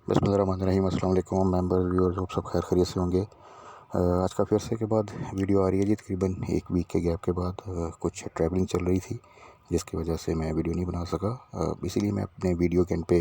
बिस्मिल्लाहिर्रहमानिर्रहीम। अस्सलाम वालेकुम मेंबर व्यूअर्स, होप सब खैर खैरियत से होंगे। आज काफ़ी अरसे के बाद वीडियो आ रही है जी, तकरीबन एक वीक के गैप के बाद। कुछ ट्रैवलिंग चल रही थी जिसकी वजह से मैं वीडियो नहीं बना सका। इसीलिए मैं अपने वीडियो के एंड पे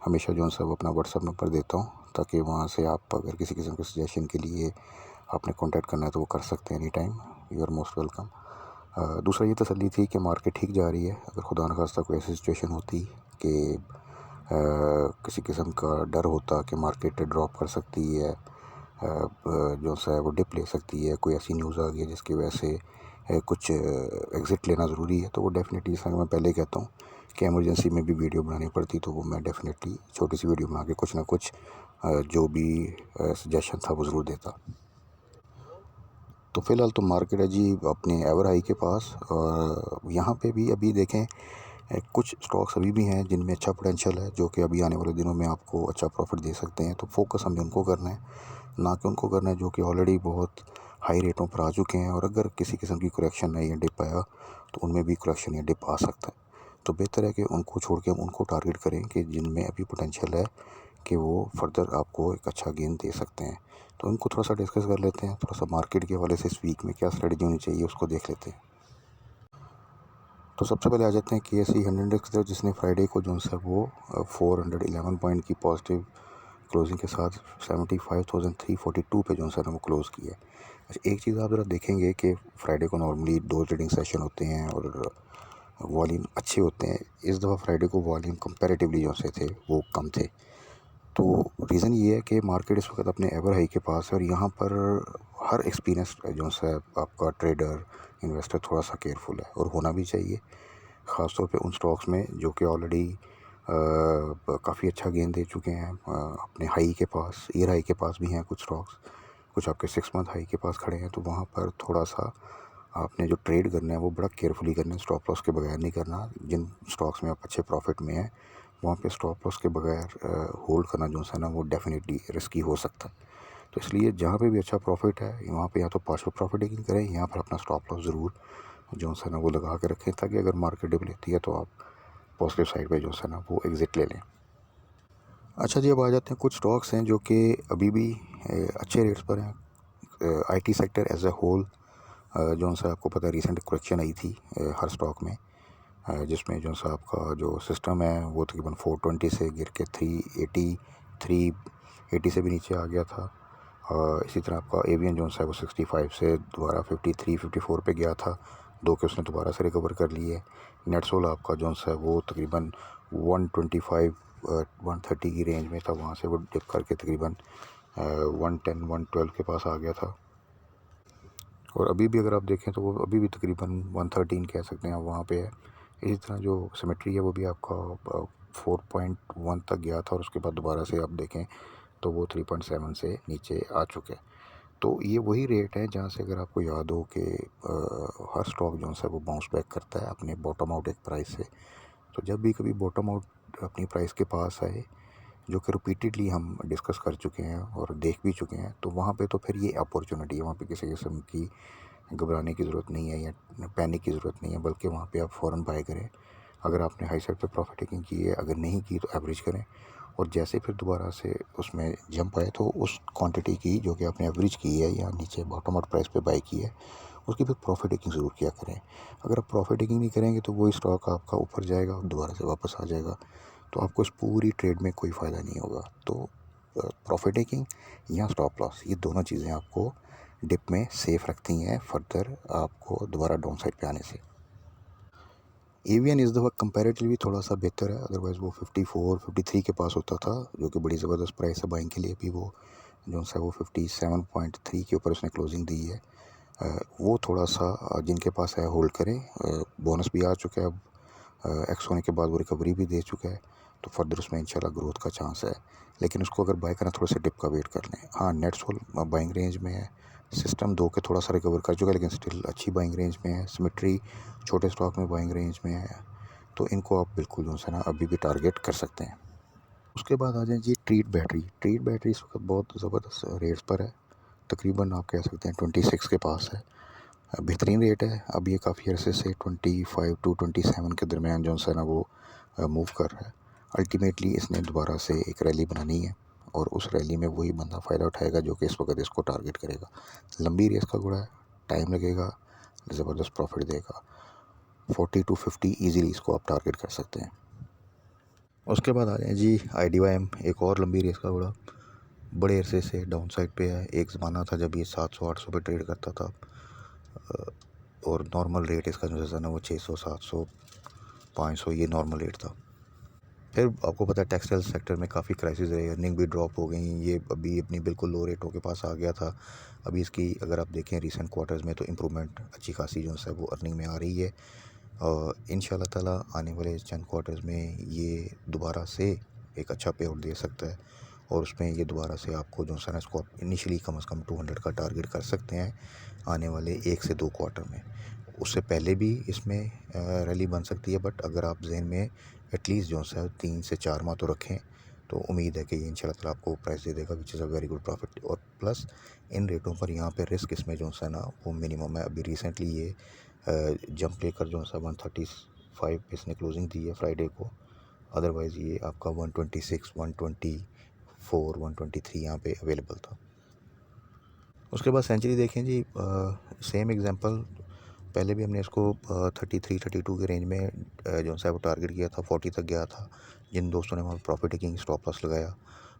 हमेशा जो है सब अपना व्हाट्सअप नंबर देता हूँ, ताकि वहाँ से आप अगर किसी किस्म के सजेशन के लिए आपने कॉन्टैक्ट करना है तो वो कर सकते हैं any time. You are most welcome. दूसरा ये तसल्ली थी कि मार्केट ठीक जा रही है। अगर खुदा न खास्ता कोई ऐसी सिचुएशन होती कि किसी किस्म का डर होता कि मार्केट ड्रॉप कर सकती है, जो सा वो डिप ले सकती है, कोई ऐसी न्यूज़ आ गई है जिसकी वजह से कुछ एग्ज़िट लेना ज़रूरी है, तो वो डेफ़िनेटली, जैसा मैं पहले कहता हूँ कि इमरजेंसी में भी वीडियो बनानी पड़ती, तो वो मैं डेफ़िनेटली छोटी सी वीडियो बना के कुछ ना कुछ जो भी सजेशन था वो ज़रूर देता। तो फ़िलहाल तो मार्केट है जी अपने एवर हाई के पास, और यहाँ पे भी अभी देखें कुछ स्टॉक्स अभी भी हैं जिनमें अच्छा पोटेंशियल है, जो कि अभी आने वाले दिनों में आपको अच्छा प्रॉफिट दे सकते हैं। तो फोकस हमें उनको करना है, ना कि उनको करना है जो कि ऑलरेडी बहुत हाई रेटों पर आ चुके हैं। और अगर किसी किस्म की करेक्शन है या डिप आया तो उनमें भी करेक्शन या डिप आ सकता है। तो बेहतर है कि उनको छोड़ के हम उनको टारगेट करें कि जिनमें अभी पोटेंशियल है कि वो फर्दर आपको एक अच्छा गेन दे सकते हैं। तो इनको थोड़ा सा डिस्कस कर लेते हैं, थोड़ा सा मार्केट के हवाले से इस वीक में क्या स्ट्रेटजी होनी चाहिए उसको देख लेते हैं। तो सबसे पहले आ जाते हैं KSE 100 इंडेक्स की तरफ, जिसने फ्राइडे को जो है वो 411 पॉइंट की पॉजिटिव क्लोजिंग के साथ 75,342 पे जो है ना वो क्लोज़ किया है। अच्छा, एक चीज़ आप ज़रा देखेंगे कि फ्राइडे को नॉर्मली 2 ट्रेडिंग सेशन होते हैं और वॉल्यूम अच्छे होते हैं। इस दफ़ा फ्राइडे को वॉल्यूम कंपैरेटिवली जो से थे वो कम थे। तो रीज़न ये है कि मार्केट इस वक्त अपने एवर हाई के पास है, और यहाँ पर हर एक्सपीरियंस जो है आपका ट्रेडर इन्वेस्टर थोड़ा सा केयरफुल है, और होना भी चाहिए। ख़ास तौर पे उन स्टॉक्स में जो कि ऑलरेडी काफ़ी अच्छा गेन दे चुके हैं, अपने हाई के पास, ईयर हाई के पास भी हैं कुछ स्टॉक्स, कुछ आपके 6 मंथ हाई के पास खड़े हैं। तो वहाँ पर थोड़ा सा आपने जो ट्रेड करना है वो बड़ा केयरफुली करना है, स्टॉप लॉस के बगैर नहीं करना। जिन स्टॉक्स में आप अच्छे प्रॉफिट में हैं वहाँ पे स्टॉप लॉस के बगैर होल्ड करना जो है ना वो डेफिनेटली रिस्की हो सकता है। तो इसलिए जहाँ पे भी अच्छा प्रॉफिट है वहाँ पे या तो पार्शियल प्रॉफिट टेकिंग करें, यहाँ पर अपना स्टॉप लॉस ज़रूर जो है ना वो लगा के रखें, ताकि अगर मार्केट डिप लेती है तो आप पॉजिटिव साइड पे जो है ना वो एग्ज़िट ले लें। अच्छा जी, अब आ जाते हैं कुछ स्टॉक्स हैं जो कि अभी भी अच्छे रेट्स पर हैं। IT sector as a whole जो सा आपको पता है रिसेंट करेक्शन आई थी हर स्टॉक में, जिसमें जो सा आपका जो सिस्टम है वो तकरीबन 420 से गिर के 380, 380 से भी नीचे आ गया था। इसी तरह आपका एवियन जो है वो 65 से दोबारा 53, 54 पे गया था, दो के उसने दोबारा से रिकवर कर ली है। नेटसोल आपका जो है वो तकरीबन 125, 130 की रेंज में था, वहाँ से वो डिप करके तकरीबन 110, 112 के पास आ गया था। और अभी भी अगर आप देखें तो वो अभी भी तकरीबन 113 कह सकते हैं आप वहाँ पे है। इसी तरह जो सिमेट्री है वो भी आपका 4.1 तक गया था, और उसके बाद दोबारा से आप देखें तो वो 3.7 से नीचे आ चुके हैं। तो ये वही रेट है जहाँ से अगर आपको याद हो कि हर स्टॉक जो है वो बाउंस बैक करता है अपने बॉटम आउट एक प्राइस से। तो जब भी कभी बॉटम आउट अपनी प्राइस के पास आए, जो कि रिपीटेडली हम डिस्कस कर चुके हैं और देख भी चुके हैं, तो वहाँ पे तो फिर ये अपॉर्चुनिटी है, वहाँ पे किसी किस्म की घबराने की ज़रूरत नहीं है या पैनिक की ज़रूरत नहीं है, बल्कि वहाँ पे आप फ़ौरन बाय करें। अगर आपने हाई साइड पे प्रॉफिट टेकिंग की है, अगर नहीं की तो एवरेज करें, और जैसे फिर दोबारा से उसमें जंप आए तो उस क्वांटिटी की जो कि आपने एवरेज की है या नीचे बॉटम आउट प्राइस पे बाय की है, उसकी फिर प्रॉफिट टेकिंग ज़रूर किया करें। अगर आप प्रॉफिट टेकिंग नहीं करेंगे तो वही स्टॉक आपका ऊपर जाएगा और दोबारा से वापस आ जाएगा, तो आपको इस पूरी ट्रेड में कोई फ़ायदा नहीं होगा। तो प्रॉफिट टेकिंग या स्टॉप लॉस, ये दोनों चीज़ें आपको डिप में सेफ रखती हैं फर्दर आपको दोबारा डाउन साइड पे आने से। एवियन इस दफ़ा कंपैरेटिवली थोड़ा सा बेहतर है, अदरवाइज़ वो 54, 53 के पास होता था, जो कि बड़ी ज़बरदस्त प्राइस है बाइंग के लिए। भी वो जो है वो 57.3 के ऊपर उसने क्लोजिंग दी है। वो थोड़ा सा जिनके पास है होल्ड करें। बोनस भी आ चुका है, अब एक्स होने के बाद वो रिकवरी भी दे चुका है, तो फर्दर उसमें इंशाल्लाह ग्रोथ का चांस है। लेकिन उसको अगर बाय करना थोड़ा सा डिप का वेट कर लें। हाँ, नेटसोल बाइंग रेंज में है, सिस्टम 2 के थोड़ा सा रिकवर कर चुका है, लेकिन स्टिल अच्छी बाइंग रेंज में है। सिमेट्री छोटे स्टॉक में बाइंग रेंज में है, तो इनको आप बिल्कुल जो है ना अभी भी टारगेट कर सकते हैं। उसके बाद आ जाए जी ट्रीट बैटरी। ट्रीट बैटरी इस वक्त बहुत ज़बरदस्त रेट्स पर है, तकरीबन आप कह सकते हैं 26 के पास है। बेहतरीन रेट है। अब ये काफ़ी अरसे से 25 टू 27 के दरमियान जो है ना वो मूव कर रहा है। अल्टीमेटली इसने दोबारा से एक रैली बनानी है और उस रैली में वही बंदा फ़ायदा उठाएगा जो कि इस वक्त इसको टारगेट करेगा। लंबी रेस का घोड़ा है, टाइम लगेगा, ज़बरदस्त प्रॉफिट देगा। 40 to 50 ईज़िली इसको आप टारगेट कर सकते हैं। उसके बाद आ जाए जी IDYM, एक और लंबी रेस का घोड़ा, बड़े अरसे से डाउन साइड पे है। एक ज़माना था जब ये 700-800 पे ट्रेड करता था और नॉर्मल रेट इसका जो है ना वो 600, 700, 500 ये नॉर्मल रेट था। फिर आपको पता है टेक्सटाइल सेक्टर में काफ़ी क्राइसिस रही, अर्निंग भी ड्रॉप हो गई। ये अभी अपनी बिल्कुल लो रेटों के पास आ गया था। अभी इसकी अगर आप देखें रीसेंट क्वार्टर्स में तो इम्प्रूवमेंट अच्छी खासी जो है वो अर्निंग में आ रही है। और इंशाल्लाह ताला आने वाले चंद क्वार्टर्स में ये दोबारा से एक अच्छा पे आउट दे सकता है और उसमें ये दोबारा से आपको जो है ना इसको आप इनिशियली कम से कम 200 का टारगेट कर सकते हैं आने वाले 1 से 2 क्वार्टर में। उससे पहले भी इसमें रैली बन सकती है, बट अगर आप जहन में एटलीस्ट जो है 3 से 4 माह तो रखें तो उम्मीद है कि ये इंशाल्लाह ताला आपको प्राइस दे देगा, which is a very good profit. और प्लस इन रेटों पर यहाँ पे रिस्क इसमें जो है ना वो मिनिमम है। अभी रिसेंटली ये जंप लेकर जो है 135 पे इसने क्लोजिंग दी है फ्राइडे को, अदरवाइज़ ये आपका 126, 124, 123 यहाँ पे अवेलेबल था। उसके बाद सेंचुरी देखें जी, सेम एग्जांपल, पहले भी हमने इसको 33, 32 के रेंज में जो है वो टारगेट किया था, 40 तक गया था। जिन दोस्तों ने वहाँ प्रॉफिट टेकिंग स्टॉप लॉस लगाया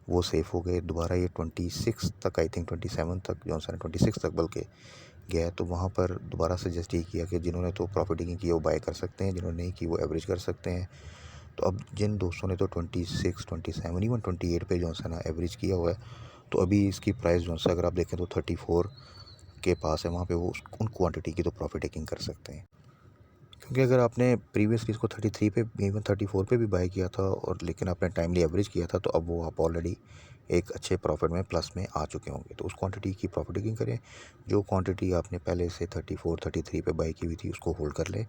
वो सेफ़ हो गए। दोबारा ये 26 तक, आई थिंक 27 तक जो है 26 तक बल्कि गया, तो वहाँ पर दोबारा सजेस्ट ये किया कि जिन्होंने तो प्रॉफिट टेकिंग की वो बाय कर सकते हैं, जिन्होंने नहीं की वो एवरेज कर सकते हैं। तो अब जिन दोस्तों ने तो 26, 27, इवन 28 पे जो है ना एवरेज किया हुआ है, तो अभी इसकी प्राइस जो है अगर आप देखें तो 34 के पास है। वहाँ पे वो उन क्वांटिटी की तो प्रॉफिट टेकिंग कर सकते हैं, क्योंकि अगर आपने प्रीवियसली इसको 33 पे, इवन 34 पे भी बाय किया था और लेकिन आपने टाइमली एवरेज किया था, तो अब वो आप ऑलरेडी एक अच्छे प्रॉफिट में प्लस में आ चुके होंगे। तो उस क्वांटिटी की प्रॉफिट टेकिंग करें। जो क्वांटिटी आपने पहले से 34, 33 पे बाय की हुई थी उसको होल्ड कर लें।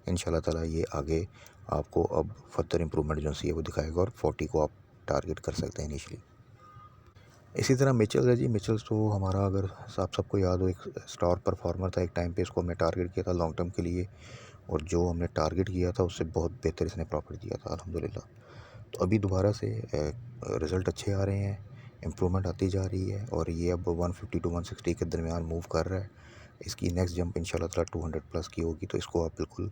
इंशाल्लाह ताला ये आगे आपको अब फर्दर इंप्रूवमेंट जो है वो दिखाएगा और 40 को आप टारगेट कर सकते हैं इनिशियली। इसी तरह मिचेल्स है जी। मिचेल्स तो हमारा, अगर आप सबको याद हो, एक स्टार परफॉर्मर था। एक टाइम पे इसको हमने टारगेट किया था लॉन्ग टर्म के लिए और जो हमने टारगेट किया था उससे बहुत बेहतर इसने प्रॉफिट दिया था अल्हम्दुलिल्लाह। तो अभी दोबारा से रिज़ल्ट अच्छे आ रहे हैं, इम्प्रूवमेंट आती जा रही है और ये अब 150 टू 160 के दरमियान मूव कर रहा है। इसकी नेक्स्ट जंप इंशाल्लाह ताला 200 प्लस की होगी, तो इसको आप बिल्कुल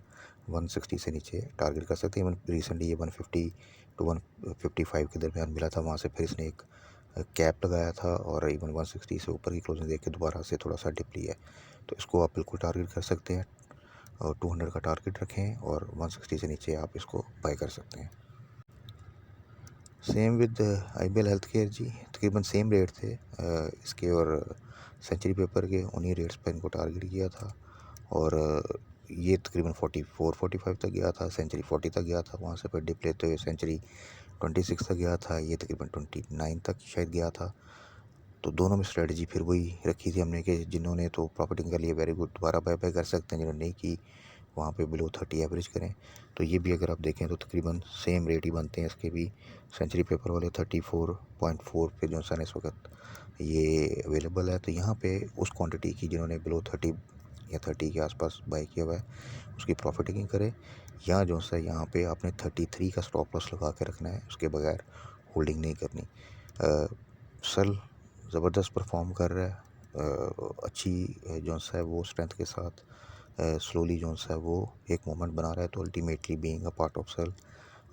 160 से नीचे टारगेट कर सकते हैं। इवन रिसेंटली ये 150 टू 155 के दरमियान मिला था, वहाँ से फिर इसने एक कैप लगाया था और इवन 160 से ऊपर की क्लोजिंग देख के दोबारा से थोड़ा सा डिप लिया है। तो इसको आप बिल्कुल टारगेट कर सकते हैं और 200 का टारगेट रखें और 160 से नीचे आप इसको बाय कर सकते हैं। Same with IBL health care ji, तकरीबन सेम रेट थे इसके और सेंचुरी पेपर के, उन्हीं रेट्स पर इनको टारगेट किया था और ये तकरीबन 44, 45 तक गया था, सेंचुरी 40 तक गया था। वहाँ से फिर डिप लेते हुए सेंचुरी 26 तक गया था, ये तकरीबन 29 तक शायद गया था। तो दोनों में स्ट्रेटजी फिर वही रखी थी हमने कि जिन्होंने तो प्रॉफिटिंग कर लिया वेरी गुड, दोबारा बाय कर सकते हैं, जिन्होंने नहीं की वहाँ पे बिलो 30 एवरेज करें। तो ये भी अगर आप देखें तो तकरीबन सेम रेट ही बनते हैं इसके भी। सेंचुरी पेपर वाले 34.4 पे जो है इस वक्त ये अवेलेबल है। तो यहाँ पे उस क्वांटिटी की जिन्होंने बिलो 30 या 30 के आसपास बाय किया हुआ है उसकी प्रॉफिट टेकिंग करें, या जो है यहाँ पे आपने 33 का स्टॉप लॉस लगा के रखना है, उसके बगैर होल्डिंग नहीं करनी। सल ज़बरदस्त परफॉर्म कर रहा है, अच्छी जो है वो स्ट्रेंथ के साथ स्लोली जो है वो एक मोमेंट बना रहा है। तो ultimately being a part of sale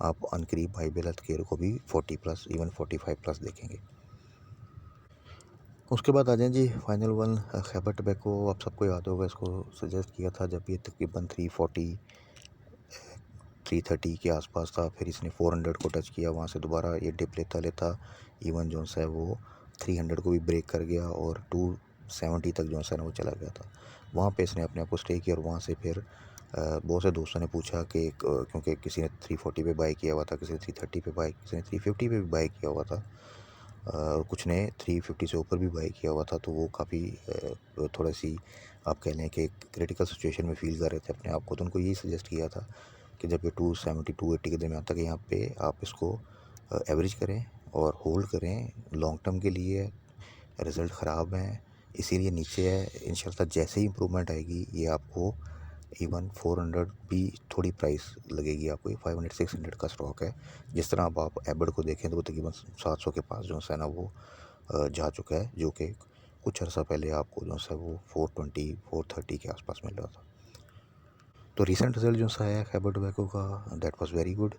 आप अनकरीब IBL हेल्थ केयर को भी 40 प्लस, इवन 45 प्लस देखेंगे। उसके बाद आ जाए जी फाइनल वन, खैबर टबैको। आप सबको याद होगा, इसको सजेस्ट किया था जब ये तकरीबन 340, 330 के आसपास था। फिर इसने 400 को टच किया, वहाँ से दोबारा ये डिप लेता लेता इवन जो है वो 300 को भी ब्रेक कर गया और 270 तक जो है ना वो चला गया था। वहाँ पे इसने अपने आप को स्टे किया और वहाँ से फिर बहुत से दोस्तों ने पूछा कि क्योंकि किसी ने 340 पे बाय किया हुआ था, किसी ने 330 पे बाय, किसी ने 350 पे भी बाय किया हुआ था, कुछ ने 350 से ऊपर भी बाय किया हुआ था। तो वो काफ़ी थोड़ा सी आप कह लें कि क्रिटिकल सिचुएशन में फील कर रहे थे अपने आप को। तो उनको यही सजेस्ट किया था कि जब ये 270, 280 के दरमियान तक यहाँ पे आप इसको एवरेज करें और होल्ड करें लॉन्ग टर्म के लिए। रिज़ल्ट ख़राब हैं इसीलिए नीचे है, इंशाल्लाह जैसे ही इम्प्रूवमेंट आएगी ये आपको इवन 400 भी थोड़ी प्राइस लगेगी आपको, ये 500-600 का स्टॉक है। जिस तरह अब आप एबड को देखें तो वो तकरीबन 700 के पास जो है ना वो जा चुका है, जो कि कुछ अर्सा पहले आपको जो है वो 420-430 के आसपास मिल रहा था। तो रिसेंट रिज़ल्ट जो सा आया खैबर टोबैको का, दैट वाज वेरी गुड।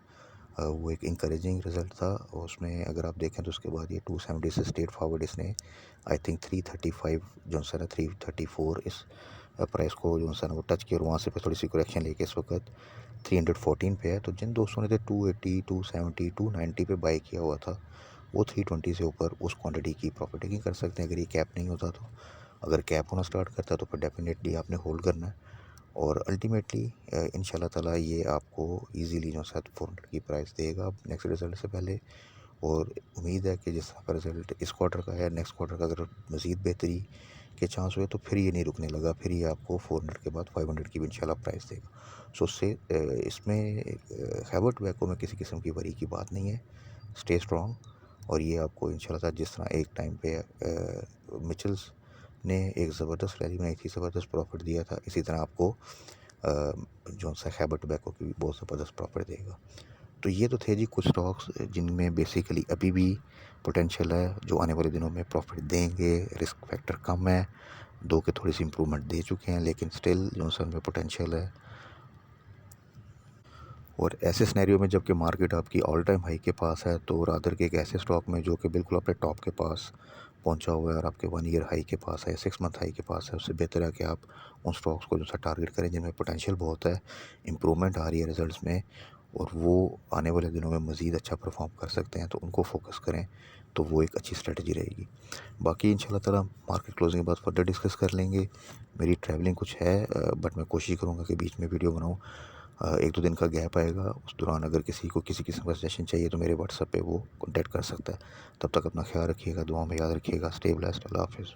वो एक इंकरेजिंग रिज़ल्ट था। और उसमें अगर आप देखें तो उसके बाद ये 270 से स्ट्रेट फॉरवर्ड इसने आई थिंक 335 जो है ना 334 इस प्राइस को जो है ना वो टच किया, और वहाँ से थोड़ी सी करेक्शन लेके इस वक्त 314 पे है। तो जिन दोस्तों ने 280, 270, 290 पे बाई किया हुआ था, वो 320 से ऊपर उस क्वांटिटी की प्रॉफिट टेकिंग कर सकते हैं अगर ये कैप नहीं होता तो। अगर कैप होना स्टार्ट करता है तो फिर डेफिनेटली आपने होल्ड करना है। और अल्टीमेटली इंशाल्लाह ताला ये आपको इजीली जो है 400 की प्राइस देगा नेक्स्ट रिज़ल्ट से पहले। और उम्मीद है कि जिस तरह का रिज़ल्ट इस क्वार्टर का है, नेक्स्ट क्वार्टर का अगर मज़ीद बेहतरी के चांस हुए तो फिर ये नहीं रुकने लगा, फिर ये आपको 400 के बाद 500 की भी इंशाल्लाह प्राइस देगा। सो उससे इसमें खैबर टोबैको में किसी किस्म की वरी की बात नहीं है। Stay strong. और ये आपको इंशाल्लाह जिस तरह एक टाइम पे मिचल्स ने एक ज़बरदस्त रैली बनाई थी, ज़बरदस्त प्रॉफिट दिया था, इसी तरह आपको जो सा खैबर टोबैको की भी बहुत ज़बरदस्त प्रॉफिट देगा। तो ये तो थे जी कुछ स्टॉक्स जिनमें बेसिकली अभी भी पोटेंशियल है, जो आने वाले दिनों में प्रॉफिट देंगे। रिस्क फैक्टर कम है, दो के थोड़ी सी इम्प्रूवमेंट दे चुके हैं, लेकिन स्टिल जो है उनमें पोटेंशियल है। और ऐसे सिनेरियो में जबकि मार्केट आपकी ऑल टाइम हाई के पास है, तो रादर के एक ऐसे स्टॉक में जो कि बिल्कुल अपने टॉप के पास पहुंचा हुआ है और आपके 1 ईयर हाई के पास है, 6 मंथ हाई के पास है, उससे बेहतर है कि आप उन स्टॉक्स को जो सा टारगेट करें जिनमें पोटेंशियल बहुत है, इम्प्रूवमेंट आ रही है रिजल्ट्स में, और वो आने वाले दिनों में मज़ीद अच्छा परफॉर्म कर सकते हैं, तो उनको फोकस करें, तो वो एक अच्छी स्ट्रेटजी रहेगी। बाकी इंशाल्लाह ताला मार्केट क्लोजिंग के बाद फर्दर डिस्कस कर लेंगे। मेरी ट्रैवलिंग कुछ है, बट मैं कोशिश करूँगा कि बीच में वीडियो बनाऊँ। 1-2 दिन का गैप आएगा, उस दौरान अगर किसी को किसी किस्म का सजेशन चाहिए तो मेरे व्हाट्सएप पे वो कॉन्टैक्ट कर सकता है। तब तक अपना ख्याल रखिएगा, दुआ में याद रखिएगा। Stay blessed. अल्लाह हाफ़िज़।